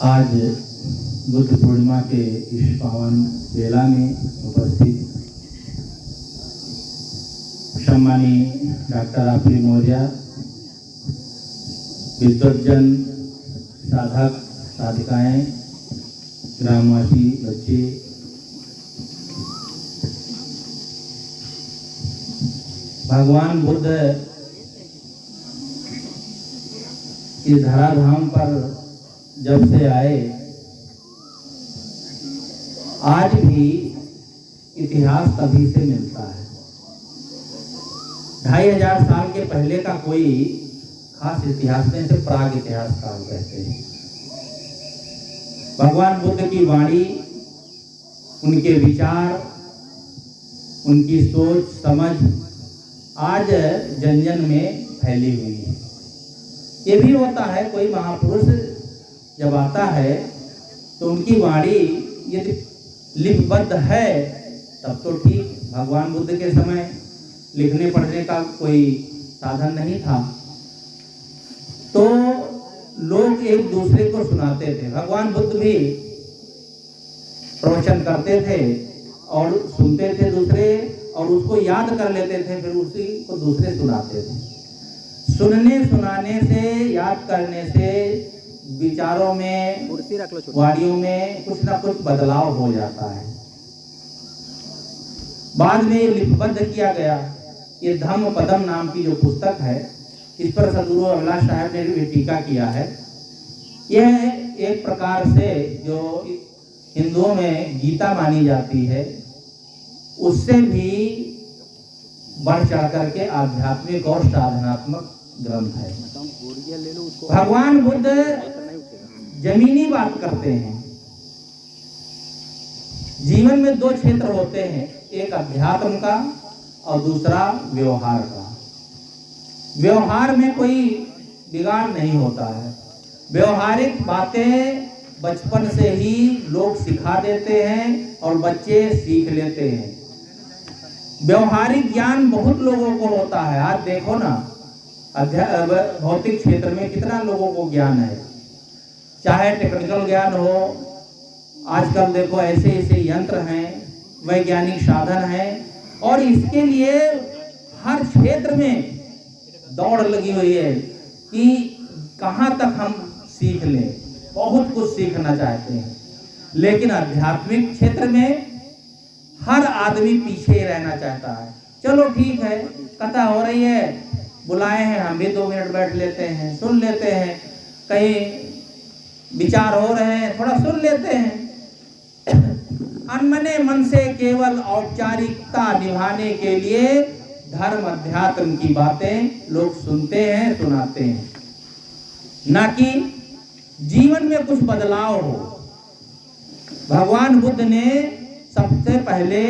आज बुद्ध पूर्णिमा के इस पावन बेला में उपस्थित सम्मानीय डॉक्टर आफरी मौर्य, विद्वज्जन, साधक साधिकाएं, ग्रामवासी, बच्चे, भगवान बुद्ध इस धराधाम पर जब से आए, आज भी इतिहास तभी से मिलता है। 2500 साल के पहले का कोई खास इतिहास नहीं, से प्राग इतिहास का कहते हैं। भगवान बुद्ध की वाणी, उनके विचार, उनकी सोच समझ आज जन जन में फैली हुई है। ये भी होता है, कोई महापुरुष जब आता है तो उनकी वाणी यदि लिपिबद्ध है तब तो ठीक। भगवान बुद्ध के समय लिखने पढ़ने का कोई साधन नहीं था, तो लोग एक दूसरे को सुनाते थे। भगवान बुद्ध भी प्रवचन करते थे और सुनते थे दूसरे, और उसको याद कर लेते थे, फिर उसी को दूसरे सुनाते थे। सुनने सुनाने से, याद करने से विचारों में, वाणियों में कुछ ना कुछ बदलाव हो जाता है। बाद में लिपिबद्ध किया गया। ये धम्म पदम नाम की जो पुस्तक है, इस पर सदगुरु अभिलाष साहब ने भी टीका किया है। यह एक प्रकार से जो हिंदुओं में गीता मानी जाती है, उससे भी बढ़ चढ़ करके आध्यात्मिक और साधनात्मक ग्रंथ है। भगवान बुद्ध जमीनी बात करते हैं। जीवन में दो क्षेत्र होते हैं, एक अध्यात्म का और दूसरा व्यवहार का। व्यवहार में कोई बिगाड़ नहीं होता है। व्यवहारिक बातें बचपन से ही लोग सिखा देते हैं और बच्चे सीख लेते हैं। व्यवहारिक ज्ञान बहुत लोगों को होता है। आज देखो ना, भौतिक क्षेत्र में कितना लोगों को ज्ञान है, चाहे टेक्निकल ज्ञान हो। आजकल देखो ऐसे ऐसे यंत्र हैं, वैज्ञानिक साधन हैं, और इसके लिए हर क्षेत्र में दौड़ लगी हुई है कि कहाँ तक हम सीख लें। बहुत कुछ सीखना चाहते हैं, लेकिन आध्यात्मिक क्षेत्र में हर आदमी पीछे रहना चाहता है। चलो ठीक है, कथा हो रही है, बुलाए हैं, हम भी 2 मिनट बैठ लेते हैं, सुन लेते हैं। कहीं विचार हो रहे हैं, थोड़ा सुन लेते हैं। अनमने मन से केवल औपचारिकता निभाने के लिए धर्म अध्यात्म की बातें लोग सुनते हैं, सुनाते हैं, ना कि जीवन में कुछ बदलाव हो। भगवान बुद्ध ने सबसे पहले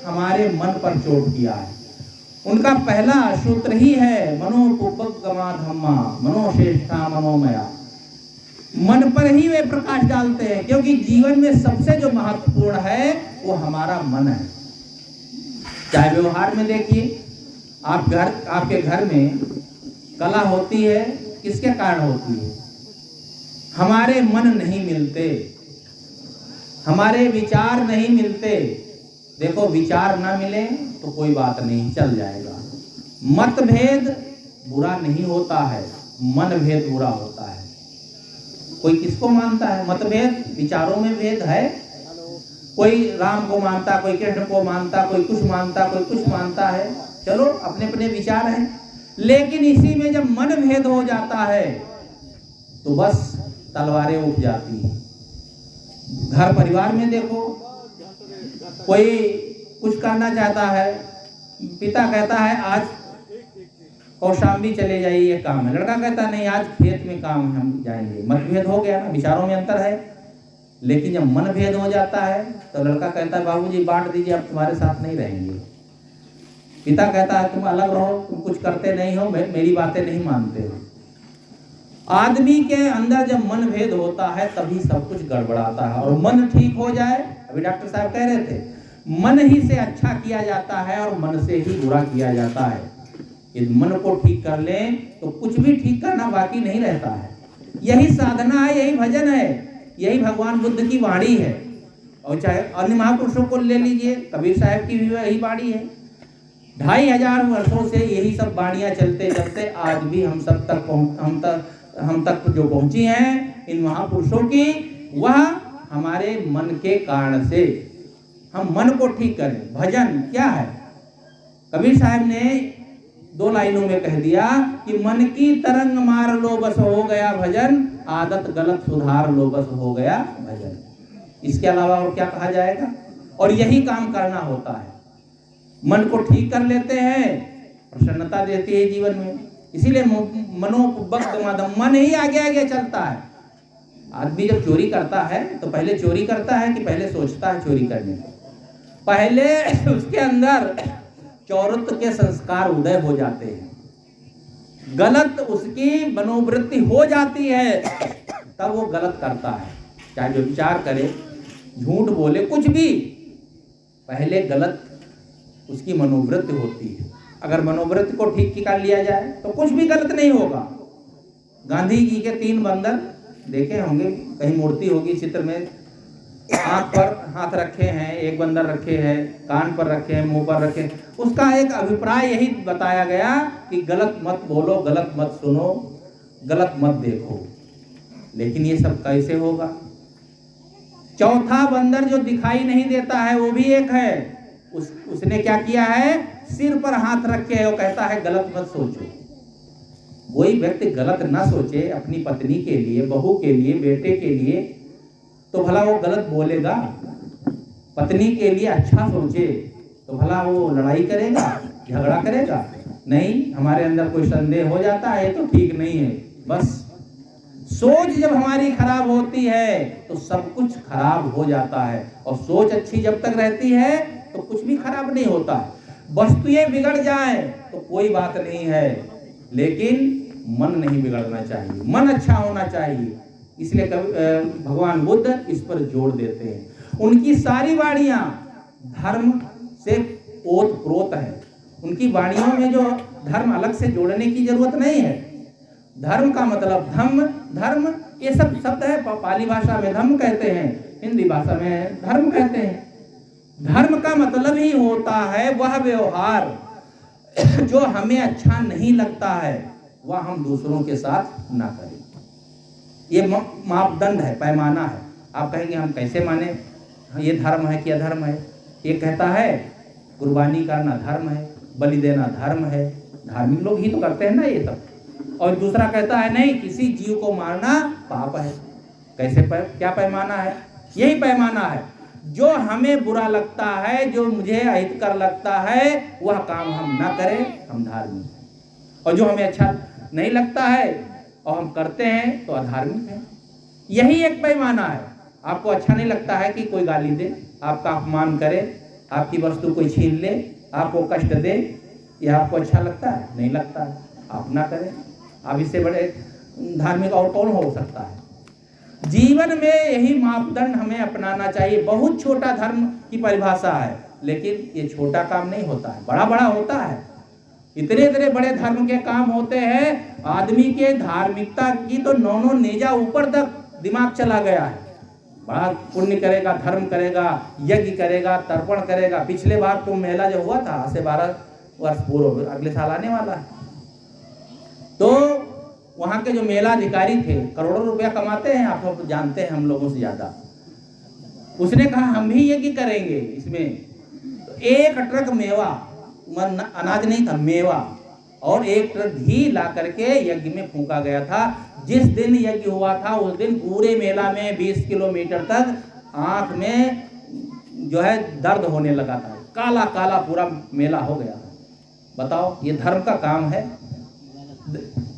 हमारे मन पर चोट किया है। उनका पहला सूत्र ही है मनोपुपगमा धम्मा मनोश्रेष्ठा मनोमया। मन पर ही वे प्रकाश डालते हैं, क्योंकि जीवन में सबसे जो महत्वपूर्ण है वो हमारा मन है। चाहे व्यवहार में देखिए, आपके घर में कला होती है, किसके कारण होती है? हमारे मन नहीं मिलते, हमारे विचार नहीं मिलते। देखो, विचार ना मिले तो कोई बात नहीं, चल जाएगा। मतभेद बुरा नहीं होता है, मनभेद बुरा होता है। कोई किसको मानता है? मतभेद, विचारों में भेद है। कोई राम को मानता, कोई कृष्ण को मानता, कोई कुछ मानता, कोई कुछ मानता है। चलो, अपने अपने विचार हैं, लेकिन इसी में जब मनभेद हो जाता है तो बस तलवारें उठ जाती हैं। घर परिवार में देखो, कोई कुछ करना चाहता है, पिता कहता है आज कौशाम्बी चले जाइए, ये काम है। लड़का कहता है नहीं, आज खेत में काम है, हम जाएंगे। मतभेद हो गया ना, विचारों में अंतर है। लेकिन जब मनभेद हो जाता है तो लड़का कहता है बाबूजी बांट दीजिए, अब तुम्हारे साथ नहीं रहेंगे। पिता कहता है तुम अलग रहो, तुम कुछ करते नहीं हो, मेरी बातें नहीं मानते हो। आदमी के अंदर जब मनभेद होता है तभी सब कुछ गड़बड़ाता है। और मन ठीक हो जाए, अभी डॉक्टर साहब कह रहे थे, मन ही से अच्छा किया जाता है और मन से ही बुरा किया जाता है। यदि मन को ठीक कर लें तो कुछ भी ठीक करना बाकी नहीं रहता है। यही साधना है, यही भजन है। यही भगवान बुद्ध की वाणी है। और चाहे अन्य महापुरुषों को ले लीजिए, कबीर साहब की भी यही वाणी है। 2500 वर्षों से यही सब वाणियां चलते चलते आज भी हम तक जो पहुंची हैं इन महापुरुषों की, वह हमारे मन के कारण से। हम मन को ठीक करें। भजन क्या है? कबीर साहब ने 2 लाइनों में कह दिया कि मन की तरंग मार लो बस हो गया भजन, आदत गलत सुधार लो बस हो गया भजन। इसके अलावा और क्या कहा जाएगा? और यही काम करना होता है। मन को ठीक कर लेते हैं, प्रसन्नता देती है जीवन में। इसीलिए मनोबुद्ध मादम, मन ही आगे आगे चलता है। आदमी जब चोरी करता है तो पहले चोरी करता है कि पहले सोचता है चोरी करने को? पहले उसके अंदर चौरत्व के संस्कार उदय हो जाते हैं, गलत उसकी मनोवृत्ति हो जाती है, तब वो गलत करता है। चाहे जो विचार करे, झूठ बोले, कुछ भी, पहले गलत उसकी मनोवृत्ति होती है। अगर मनोवृत्ति को ठीक कर लिया जाए तो कुछ भी गलत नहीं होगा। गांधी जी के 3 बंदर देखे होंगे, कहीं मूर्ति होगी चित्र में, आंख पर हाथ रखे हैं, एक बंदर रखे हैं, कान पर रखे हैं, मुंह पर रखे। उसका एक अभिप्राय यही बताया गया कि गलत मत बोलो, गलत मत सुनो, गलत मत देखो। लेकिन ये सब कैसे होगा? चौथा बंदर जो दिखाई नहीं देता है वो भी एक है। उसने क्या किया है? सिर पर हाथ रख के वो कहता है गलत मत सोचो। वही व्यक्ति गलत ना सोचे अपनी पत्नी के लिए, बहू के लिए, बेटे के लिए, तो भला वो गलत बोलेगा? पत्नी के लिए अच्छा सोचे तो भला वो लड़ाई करेगा, झगड़ा करेगा? नहीं, हमारे अंदर कोई संदेह हो जाता है तो ठीक नहीं है। बस सोच जब हमारी खराब होती है तो सब कुछ खराब हो जाता है। और सोच अच्छी जब तक रहती है तो कुछ भी खराब नहीं होता। वस्तुएं बिगड़ जाए तो कोई बात नहीं है, लेकिन मन नहीं बिगड़ना चाहिए, मन अच्छा होना चाहिए। इसलिए भगवान बुद्ध इस पर जोर देते हैं। उनकी सारी वाणियां धर्म से ओतप्रोत है। उनकी वाणियों में जो धर्म अलग से जोड़ने की जरूरत नहीं है। धर्म का मतलब धर्म ये सब शब्द है। पाली भाषा में धम्म कहते हैं, हिंदी भाषा में धर्म कहते हैं। धर्म का मतलब ही होता है वह व्यवहार जो हमें अच्छा नहीं लगता है वह हम दूसरों के साथ ना करें। ये मापदंड है, पैमाना है। आप कहेंगे हम कैसे माने, ये धर्म है कि अधर्म है? ये कहता है कुर्बानी करना धर्म है, बलि देना धर्म है, धार्मिक लोग ही तो करते हैं ना ये सब। और दूसरा कहता है नहीं, किसी जीव को मारना पाप है। कैसे क्या पैमाना है? यही पैमाना है। जो हमें बुरा लगता है, जो मुझे अहितकर लगता है, वह काम हम ना करें, हम धार्मिक हैं। और जो हमें अच्छा नहीं लगता है और हम करते हैं तो अधार्मिक है। यही एक पैमाना है। आपको अच्छा नहीं लगता है कि कोई गाली दे, आपका अपमान करे, आपकी वस्तु कोई छीन ले, आपको कष्ट दे, यह आपको अच्छा लगता है? नहीं लगता है, आप ना करें। अब इससे बड़े धार्मिक और कौन हो सकता है? जीवन में यही मापदंड हमें अपनाना चाहिए। बहुत छोटा धर्म की परिभाषा है, लेकिन ये छोटा काम नहीं होता है, बड़ा बड़ा होता है। इतने इतने बड़े धर्म के काम होते हैं। आदमी के धार्मिकता की तो 9 नेजा ऊपर तक दिमाग चला गया है। बड़ा पुण्य करेगा, धर्म करेगा, यज्ञ करेगा, तर्पण करेगा। पिछले बार तो मेला जो हुआ था, आज से 12 वर्ष पूर्व, अगले साल आने वाला है, तो वहां के जो मेला अधिकारी थे, करोड़ों रुपया कमाते हैं, आप लोग जानते हैं हम लोगों से ज्यादा। उसने कहा हम भी यज्ञ करेंगे इसमें। तो 1 ट्रक मेवा, अनाज नहीं था, मेवा, और 1 ट्रक घी ला करके यज्ञ में फूंका गया था। जिस दिन यज्ञ हुआ था उस दिन पूरे मेला में 20 किलोमीटर तक आंख में जो है दर्द होने लगा था। काला काला पूरा मेला हो गया था। बताओ, ये धर्म का काम है?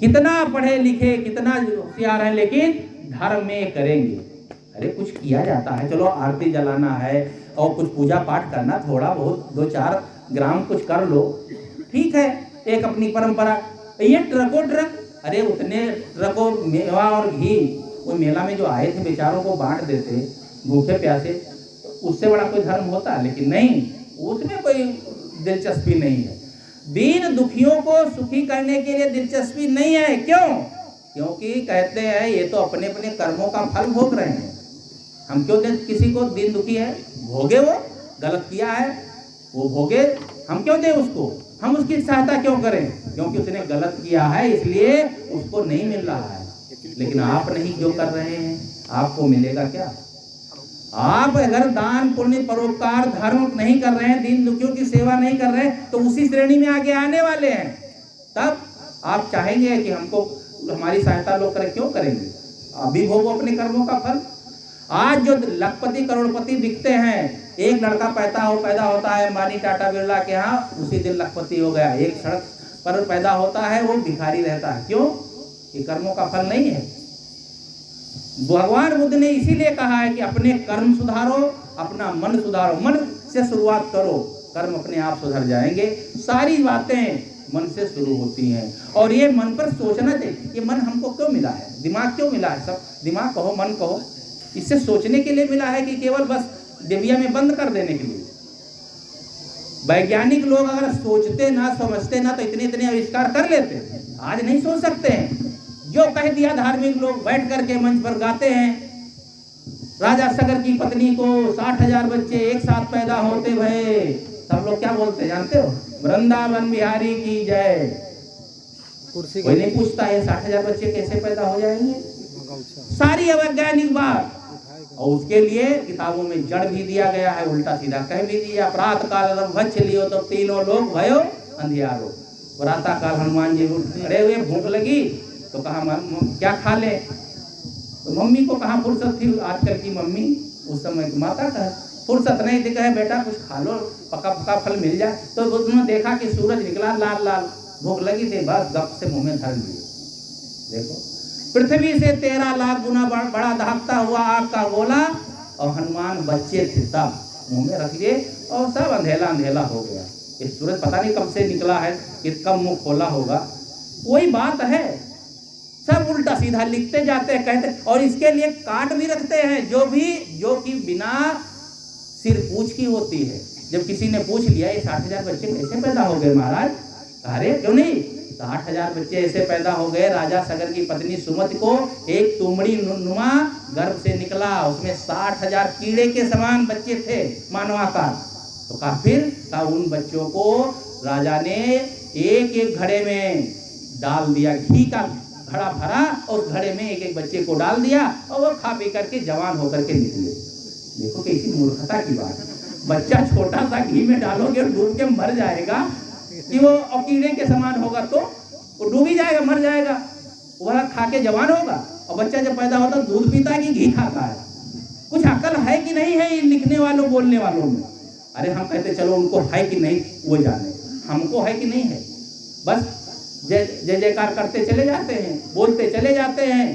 कितना पढ़े लिखे, कितना होशियार है, लेकिन धर्म में करेंगे। अरे कुछ किया जाता है, चलो आरती जलाना है और कुछ पूजा पाठ करना, थोड़ा बहुत 2-4 ग्राम कुछ कर लो, ठीक है, एक अपनी परंपरा। ये ट्रकों ट्रक, अरे उतने ट्रकों मेवा और घी वो मेला में जो आए थे बेचारों को बांट देते भूखे प्यासे, तो उससे बड़ा कोई धर्म होता है? लेकिन नहीं, उसमें कोई दिलचस्पी नहीं है। दीन दुखियों को सुखी करने के लिए दिलचस्पी नहीं है। क्यों? क्योंकि कहते हैं ये तो अपने अपने कर्मों का फल भोग रहे हैं। हम क्यों दें किसी को? दिन दुखी है, भोगे, वो गलत किया है, वो भोगे, हम क्यों दें उसको? हम उसकी सहायता क्यों करें? क्योंकि उसने गलत किया है, इसलिए उसको नहीं मिल रहा है। लेकिन आप नहीं जो कर रहे हैं, आपको मिलेगा क्या? आप अगर दान पुण्य परोपकार धर्म नहीं कर रहे हैं, दीन दुखियों की सेवा नहीं कर रहे हैं, तो उसी श्रेणी में आगे आने वाले हैं। तब आप चाहेंगे कि हमको हमारी सहायता लोग करें, क्यों करेंगे? अभी भोगो अपने कर्मों का फल। आज जो लखपति करोड़पति दिखते हैं, एक लड़का पैदा होता है अंबानी टाटा बिरला के यहाँ, उसी दिन लखपति हो गया। एक सड़क पर पैदा होता है, वो भिखारी रहता है। क्यों? ये कर्मों का फल नहीं है। भगवान बुद्ध ने इसीलिए कहा है कि अपने कर्म सुधारो, अपना मन सुधारो। मन से शुरुआत करो, कर्म अपने आप सुधर जाएंगे। सारी बातें मन से शुरू होती हैं। और ये मन पर सोचना चाहिए। ये मन हमको क्यों मिला है? दिमाग क्यों मिला है? सब दिमाग कहो, मन कहो, इससे सोचने के लिए मिला है कि केवल बस डिबिया में बंद कर देने के लिए? वैज्ञानिक लोग अगर सोचते ना, समझते ना, तो इतने आविष्कार कर लेते। आज नहीं सोच सकते हैं। जो कह दिया धार्मिक लोग बैठ करके मंच पर गाते हैं। राजा सगर की पत्नी को 60,000 बच्चे एक साथ पैदा होते भये। सब लोग क्या बोलते जानते हो? वृंदावन बिहारी की जय। कोई नहीं पूछता है 60,000 बच्चे कैसे पैदा हो जाएंगे। सारी अवैज्ञानिक बात। और उसके लिए किताबों में जड़ भी दिया गया है, उल्टा सीधा कह भी दिया। प्रातः काल भक्ष लियो तो तीनों लोग भयो अंधियारो। प्रातः काल हनुमान जी खड़े हुए, भूख लगी तो कहा क्या खा ले? तो मम्मी को कहाँ फुर्सत थी? आजकल की मम्मी, उस समय की माता का फुर्सत नहीं थी, कहे बेटा कुछ खा लो, पका पका फल मिल जाए। तो उन्होंने देखा कि सूरज निकला लाल लाल, भूख लगी थी, बस गप से मुंह में धर लिए। देखो, पृथ्वी से 13 लाख गुना बड़ा दहकता हुआ आग का गोला, और हनुमान बच्चे थे तब मुंह में रख लिए, और सब अंधेला अंधेला हो गया। ये सूरज पता नहीं कब से निकला है, कि कब मुंह खोला होगा। वही बात है, सब उल्टा सीधा लिखते जाते हैं, कहते, और इसके लिए काट भी रखते हैं जो कि बिना सिर पूछ की होती है। जब किसी ने पूछ लिया ये 60,000 बच्चे कैसे पैदा हो गए महाराज? अरे क्यों नहीं, 60,000 बच्चे ऐसे पैदा हो गए। राजा सगर की पत्नी सुमति को एक तुमड़ी नुमा गर्भ से निकला, उसमें 60,000 कीड़े के समान बच्चे थे, मानवाकार। तो कहा उन बच्चों को राजा ने एक एक घड़े में डाल दिया, घी का घड़ा भरा, और उस घड़े में एक एक बच्चे को डाल दिया, और वो खा पी करके जवान होकर के निकले। देखो कैसी मूर्खता की बात है। बच्चा छोटा सा घी में डालोगे, डूब के मर जाएगा कि वो, और कीड़े के समान होगा तो वो डूब ही जाएगा, मर जाएगा। वह खा के जवान होगा। और बच्चा जब पैदा होता है दूध पीता है कि घी खाता है? कुछ अकल है कि नहीं है इन लिखने वालों बोलने वालों में? अरे हम कहते चलो उनको है कि नहीं वो जाने, हमको है कि नहीं है। बस जय जयकार करते चले जाते हैं, बोलते चले जाते हैं।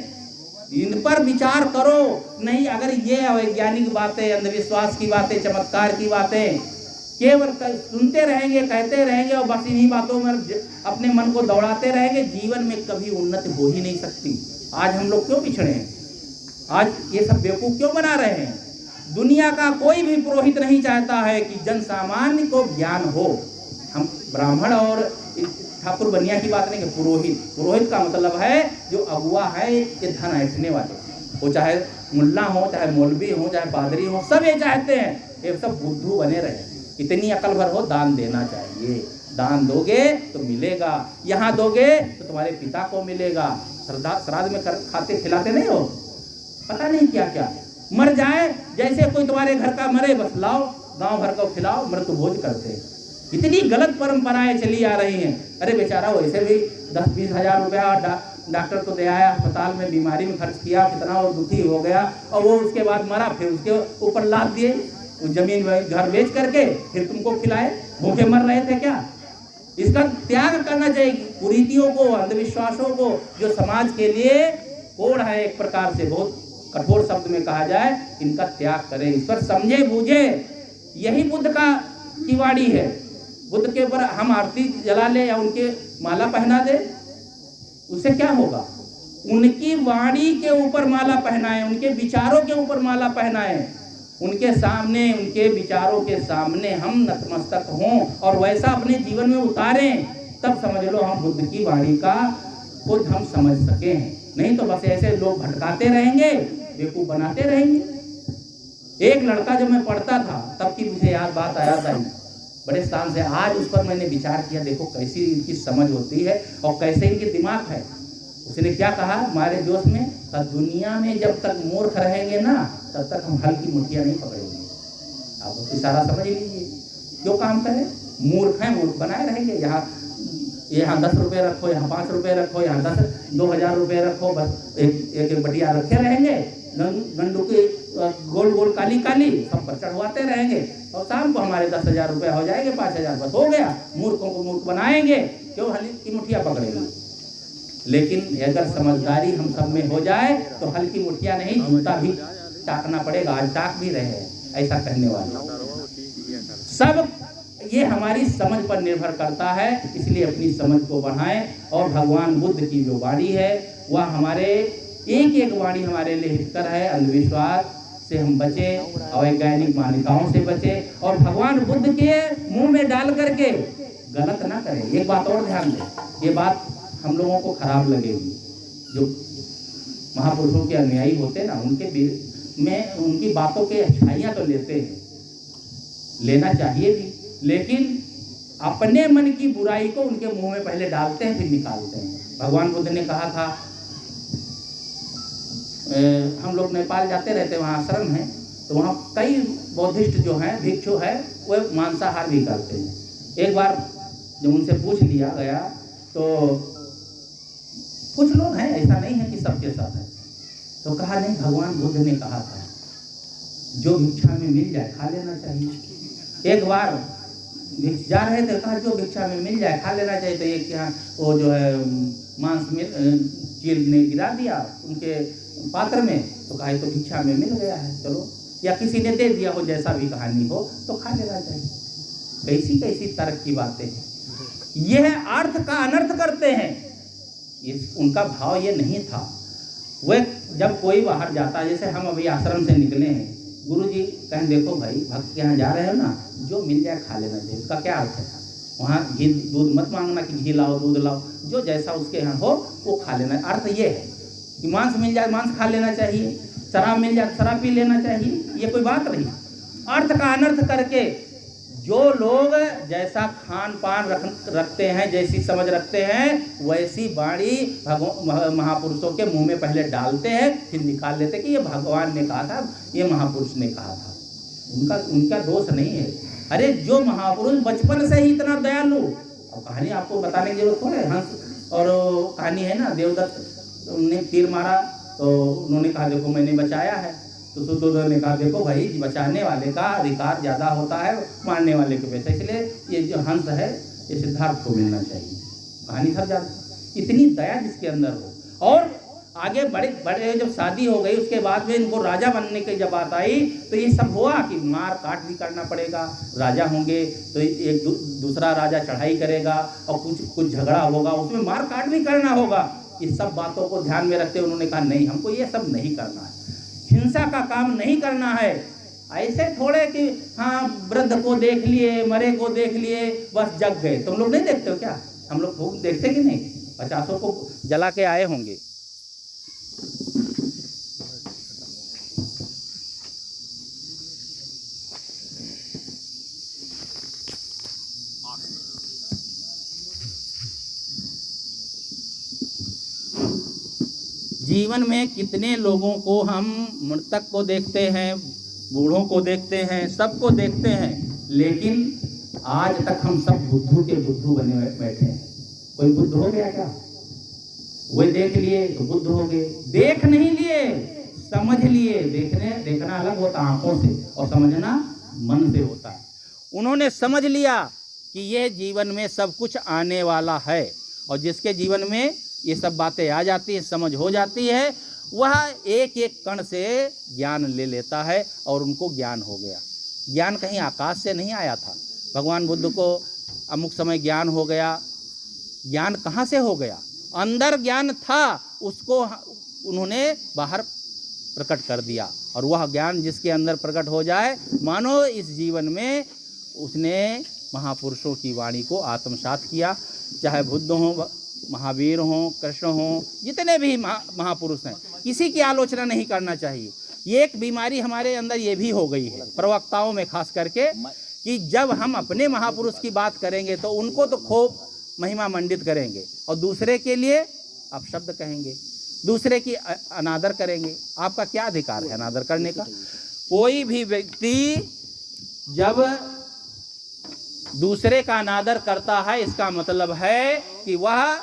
इन पर विचार करो। नहीं, अगर ये अवैज्ञानिक बातें, अंधविश्वास की बातें, चमत्कार की बातें केवल सुनते रहेंगे, कहते रहेंगे, और बस इन्हीं बातों में अपने मन को दौड़ाते रहेंगे, जीवन में कभी उन्नति हो ही नहीं सकती। आज हम लोग क्यों पिछड़े हैं? आज ये सब बेवकूफ क्यों बना रहे हैं? दुनिया का कोई भी पुरोहित नहीं चाहता है कि जन सामान्य को ज्ञान हो। हम ब्राह्मण और ठाकुर बनिया की बात नहीं है, पुरोहित का मतलब है जो अगुआ है, ये धन ऐंठने वाले, वो चाहे मुल्ला हो, चाहे मौलवी हो, चाहे पादरी हो, सब ये चाहते हैं ये सब बुद्धू बने रहे। इतनी अकल भर हो, दान देना चाहिए। दान दोगे तो मिलेगा, यहाँ दोगे तो तुम्हारे पिता को मिलेगा। श्राद्ध में खाते खिलाते नहीं हो, पता नहीं क्या क्या, मर जाए जैसे कोई तुम्हारे घर का मरे, बस लाओ गांव भर को खिलाओ, मृत्यु भोज करते हैं। इतनी गलत परंपराएं चली आ रही हैं। अरे बेचारा वैसे भी 10-20 हजार रुपया डॉक्टर को दे आया, अस्पताल में बीमारी में खर्च किया, कितना वो दुखी हो गया, और वो उसके बाद मरा, फिर उसके ऊपर लाद दिए, जमीन घर बेच करके फिर तुमको खिलाए। भूखे मर रहे थे क्या? इसका त्याग करना चाहिए। कुरीतियों को, अंधविश्वासों को, जो समाज के लिए कोड़ है, एक प्रकार से बहुत कठोर शब्द में कहा जाए, इनका त्याग करें। इस पर समझे बूझे, यही बुद्ध की वाणी है। बुद्ध के ऊपर हम आरती जला ले या उनके माला पहना दे, उससे क्या होगा? उनकी वाणी के ऊपर माला पहनाएं, उनके विचारों के ऊपर माला पहनाएं, उनके सामने, उनके विचारों के सामने हम नतमस्तक हों और वैसा अपने जीवन में उतारें, तब समझ लो हम बुद्ध की वाणी का खुद हम समझ सके हैं। नहीं तो बस ऐसे लोग भटकाते रहेंगे, बेवकूफ बनाते रहेंगे। एक लड़का जब मैं पढ़ता था तब की मुझे याद बात आया था बड़े स्थान से, आज उस पर मैंने विचार किया, देखो कैसी इनकी समझ होती है और कैसे इनके दिमाग है। उसने क्या कहा हमारे जोश में, दुनिया में जब तक मूर्ख रहेंगे ना तब तक हम हल की मुठिया नहीं पकड़ेंगे। आप इशारा समझ लीजिए, क्यों काम करें, मूर्ख हैं, मूर्ख बनाए रहेंगे। यहाँ 10 रुपये रखो, यहाँ 5 रुपये रखो, यहाँ 2,000 रुपये रखो, बस एक बटिया रखे रहेंगे, गंडू की गोल गोल काली काली सब पर चढ़वाते रहेंगे और शाम को हमारे 10,000 रुपये हो जाएंगे, 5,000 बस हो गया। मूर्खों को मूर्ख बनाएंगे, क्यों हल की मुठिया पकड़ेंगे। लेकिन अगर समझदारी हम सब में हो जाए तो हल की मुठिया नहीं, जूता भी टाकना पड़ेगा। आज टाक भी रहे हैं ऐसा कहने वाले। सब ये हमारी समझ पर निर्भर करता है, इसलिए अपनी समझ को बढ़ाएं। और भगवान बुद्ध की जो वाणी है वह हमारे एक एक वाणी हमारे लिए हितकर है। अंधविश्वास से हम बचे, अवैज्ञानिक मान्यताओं से बचे और भगवान बुद्ध के मुंह में डाल करके गलत ना करें। एक बात और ध्यान दें, ये बात हम लोगों को खराब लगेगी। जो महापुरुषों के अनुयायी होते हैं ना, उनके में उनकी बातों के अच्छाइयाँ तो लेते हैं, लेना चाहिए भी, लेकिन अपने मन की बुराई को उनके मुंह में पहले डालते हैं फिर निकालते हैं। भगवान बुद्ध ने कहा था, हम लोग नेपाल जाते रहते, वहाँ आश्रम है, तो वहाँ कई बौद्धिस्ट जो हैं, भिक्षु है, वो मांसाहार भी करते हैं। एक बार जब उनसे पूछ लिया गया तो कुछ लोग हैं, ऐसा नहीं है कि सबके साथ है, तो कहा नहीं, भगवान बुद्ध ने कहा था जो भिक्षा में मिल जाए खा लेना चाहिए। एक बार जा रहे थे, कहा जो भिक्षा में मिल जाए खा लेना चाहिए। तो एक यहाँ वो जो है मांस में चील ने गिरा दिया उनके पात्र में, तो कहा तो भिक्षा में मिल गया है, चलो, या किसी ने दे दिया हो, जैसा भी कहानी हो, तो खा लेना चाहिए। कैसी कैसी तर्क की बातें हैं। यह अर्थ का अनर्थ करते हैं, उनका भाव ये नहीं था। वह जब कोई बाहर जाता है, जैसे हम अभी आश्रम से निकले हैं, गुरुजी कहें देखो भाई भक्त के यहाँ जा रहे हो ना, जो मिल जाए खा लेना चाहिए। उसका क्या अर्थ है, वहाँ घी दूध मत मांगना कि घी लाओ दूध लाओ, जो जैसा उसके यहाँ हो वो खा लेना। अर्थ ये है कि मांस मिल जाए मांस खा लेना चाहिए, शराब मिल जाए शराब पी लेना चाहिए, ये कोई बात नहीं। अर्थ का अनर्थ करके जो लोग जैसा खान पान रखते हैं, जैसी समझ रखते हैं, वैसी वाणी महापुरुषों के मुंह में पहले डालते हैं, फिर निकाल लेते कि ये भगवान ने कहा था, ये महापुरुष ने कहा था। उनका दोष नहीं है। अरे जो महापुरुष बचपन से ही इतना दयालु, अब कहानी आपको बताने की जरूरत थोड़े। हंस और कहानी है ना, देवदत्त ने तीर मारा तो उन्होंने कहा देखो मैंने बचाया है, तो सुद्धोधन ने कहा देखो भाई बचाने वाले का अधिकार ज़्यादा होता है मारने वाले के पैसा, इसलिए ये जो हंस है ये सिद्धार्थ को मिलना चाहिए। कहानी सब ज़्यादा, इतनी दया जिसके अंदर हो। और आगे बड़े बड़े जब शादी हो गई उसके बाद में इनको राजा बनने की जब बात आई तो ये सब हुआ कि मार काट भी करना पड़ेगा। राजा होंगे तो एक दूसरा राजा चढ़ाई करेगा और कुछ झगड़ा होगा, उसमें मार काट भी करना होगा। इस सब बातों को ध्यान में रखते उन्होंने कहा नहीं, हमको ये सब नहीं करना है, हिंसा का काम नहीं करना है। ऐसे थोड़े कि हाँ वृद्ध को देख लिए, मरे को देख लिए, बस जग गए। तुम लोग नहीं देखते हो क्या? हम लोग देखते कि नहीं? 50 को जला के आए होंगे। जीवन में कितने लोगों को हम मृतक को देखते हैं, बूढ़ों को देखते हैं, सबको देखते हैं, लेकिन आज तक हम सब बुद्धू के बुद्धू बने बैठे हैं। कोई बुद्ध हो गया क्या? वो देख लिए तो बुद्ध हो गए, देख नहीं लिए समझ लिए। देखना अलग होता आंखों से और समझना मन से होता है। उन्होंने समझ लिया कि यह जीवन में सब कुछ आने वाला है, और जिसके जीवन में ये सब बातें आ जाती है, समझ हो जाती है, वह एक एक कण से ज्ञान ले लेता है और उनको ज्ञान हो गया। ज्ञान कहीं आकाश से नहीं आया था। भगवान बुद्ध को अमुक समय ज्ञान हो गया, ज्ञान कहाँ से हो गया? अंदर ज्ञान था, उसको उन्होंने बाहर प्रकट कर दिया। और वह ज्ञान जिसके अंदर प्रकट हो जाए, मानो इस जीवन में उसने महापुरुषों की वाणी को आत्मसात किया। चाहे बुद्ध हो, महावीर हों, कृष्ण हों, जितने भी महापुरुष हैं, किसी की आलोचना नहीं करना चाहिए। ये एक बीमारी हमारे अंदर ये भी हो गई है प्रवक्ताओं में, खास करके कि जब हम अपने महापुरुष की बात करेंगे तो उनको तो खूब महिमा मंडित करेंगे और दूसरे के लिए अपशब्द कहेंगे, दूसरे की अनादर करेंगे। आपका क्या अधिकार है अनादर करने का? कोई भी व्यक्ति जब दूसरे का अनादर करता है इसका मतलब है कि वह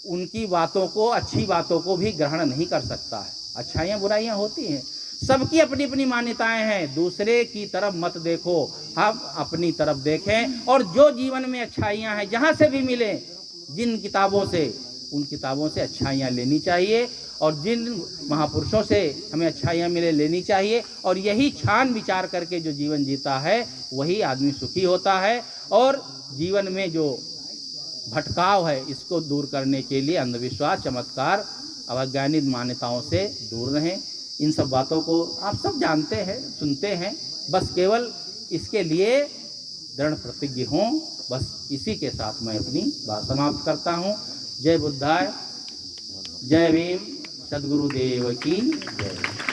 उनकी बातों को, अच्छी बातों को भी ग्रहण नहीं कर सकता है। अच्छाइयाँ बुराइयाँ होती हैं, सबकी अपनी अपनी मान्यताएं हैं। दूसरे की तरफ मत देखो, हम अपनी तरफ देखें और जो जीवन में अच्छाइयाँ हैं जहाँ से भी मिले, जिन किताबों से, उन किताबों से अच्छाइयाँ लेनी चाहिए और जिन महापुरुषों से हमें अच्छाइयाँ मिले लेनी चाहिए। और यही छान विचार करके जो जीवन जीता है वही आदमी सुखी होता है। और जीवन में जो भटकाव है इसको दूर करने के लिए अंधविश्वास, चमत्कार, अवैज्ञानिक मान्यताओं से दूर रहें। इन सब बातों को आप सब जानते हैं, सुनते हैं, बस केवल इसके लिए दृढ़ प्रतिज्ञ हों। बस इसी के साथ मैं अपनी बात समाप्त करता हूँ। जय बुद्धाय, जय भीम, सद्गुरुदेव की जय।